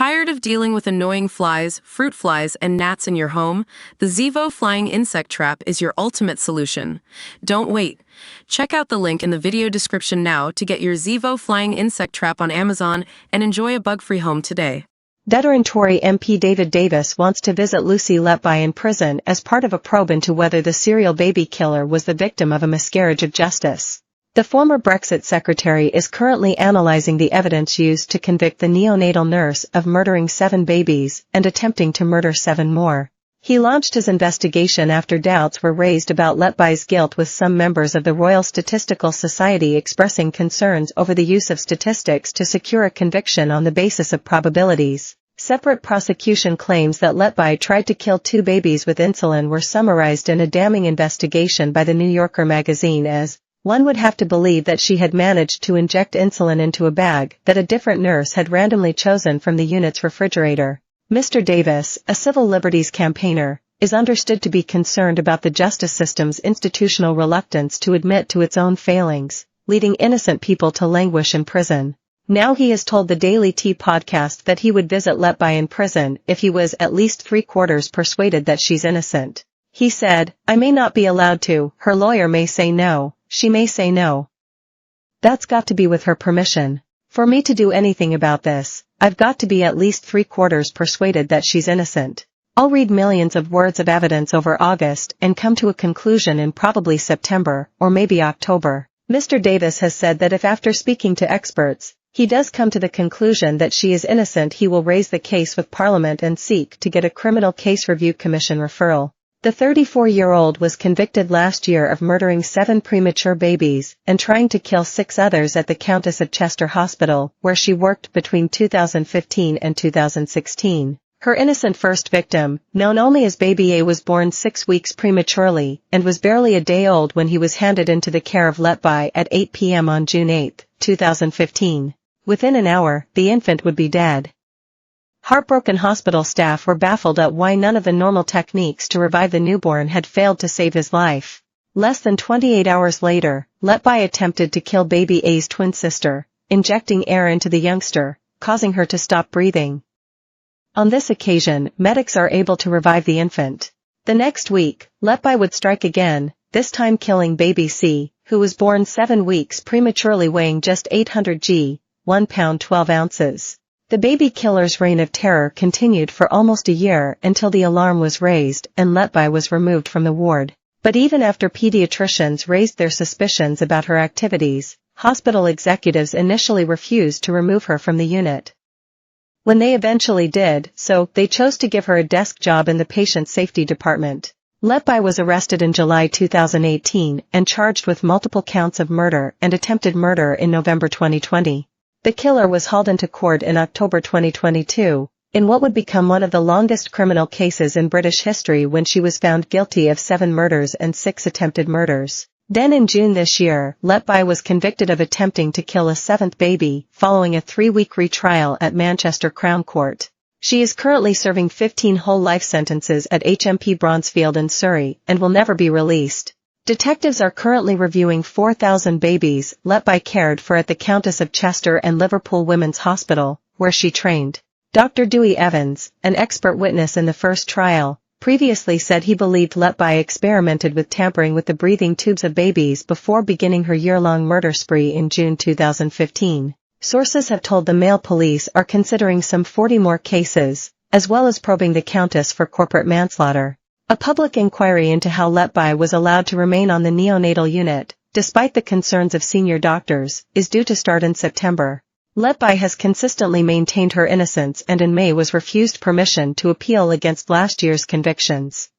Tired of dealing with annoying flies, fruit flies, and gnats in your home? The Zevo Flying Insect Trap is your ultimate solution. Don't wait. Check out the link in the video description now to get your Zevo Flying Insect Trap on Amazon and enjoy a bug-free home today. Veteran Tory MP David Davis wants to visit Lucy Letby in prison as part of a probe into whether the serial baby killer was the victim of a miscarriage of justice. The former Brexit secretary is currently analyzing the evidence used to convict the neonatal nurse of murdering 7 babies and attempting to murder 7 more. He launched his investigation after doubts were raised about Letby's guilt, with some members of the Royal Statistical Society expressing concerns over the use of statistics to secure a conviction on the basis of probabilities. Separate prosecution claims that Letby tried to kill 2 babies with insulin were summarized in a damning investigation by the New Yorker magazine as, "One would have to believe that she had managed to inject insulin into a bag that a different nurse had randomly chosen from the unit's refrigerator." Mr. Davis, a civil liberties campaigner, is understood to be concerned about the justice system's institutional reluctance to admit to its own failings, leading innocent people to languish in prison. Now he has told the Daily Tea podcast that he would visit Letby in prison if he was at least 3/4 persuaded that she's innocent. He said, "I may not be allowed to, her lawyer may say no, she may say no. That's got to be with her permission. For me to do anything about this, I've got to be at least 3/4 persuaded that she's innocent. I'll read millions of words of evidence over August and come to a conclusion in probably September, or maybe October." Mr. Davis has said that if after speaking to experts, he does come to the conclusion that she is innocent, he will raise the case with Parliament and seek to get a Criminal Case Review Commission referral. The 34-year-old was convicted last year of murdering 7 premature babies and trying to kill 6 others at the Countess of Chester Hospital, where she worked between 2015 and 2016. Her innocent first victim, known only as Baby A, was born 6 weeks prematurely and was barely a day old when he was handed into the care of Letby at 8 p.m. on June 8, 2015. Within an hour, the infant would be dead. Heartbroken hospital staff were baffled at why none of the normal techniques to revive the newborn had failed to save his life. Less than 28 hours later, Letby attempted to kill Baby A's twin sister, injecting air into the youngster, causing her to stop breathing. On this occasion, medics are able to revive the infant. The next week, Letby would strike again, this time killing Baby C, who was born 7 weeks prematurely, weighing just 800 g, 1 pound 12 ounces. The baby killer's reign of terror continued for almost a year until the alarm was raised and Letby was removed from the ward. But even after pediatricians raised their suspicions about her activities, hospital executives initially refused to remove her from the unit. When they eventually did so, they chose to give her a desk job in the patient safety department. Letby was arrested in July 2018 and charged with multiple counts of murder and attempted murder in November 2020. The killer was hauled into court in October 2022, in what would become one of the longest criminal cases in British history, when she was found guilty of 7 murders and 6 attempted murders. Then in June this year, Letby was convicted of attempting to kill a 7th baby, following a 3-week retrial at Manchester Crown Court. She is currently serving 15 whole life sentences at HMP Bronzefield in Surrey and will never be released. Detectives are currently reviewing 4,000 babies Letby cared for at the Countess of Chester and Liverpool Women's Hospital, where she trained. Dr. Dewey Evans, an expert witness in the first trial, previously said he believed Letby experimented with tampering with the breathing tubes of babies before beginning her year-long murder spree in June 2015. Sources have told the Mail police are considering some 40 more cases, as well as probing the Countess for corporate manslaughter. A public inquiry into how Letby was allowed to remain on the neonatal unit, despite the concerns of senior doctors, is due to start in September. Letby has consistently maintained her innocence and in May was refused permission to appeal against last year's convictions.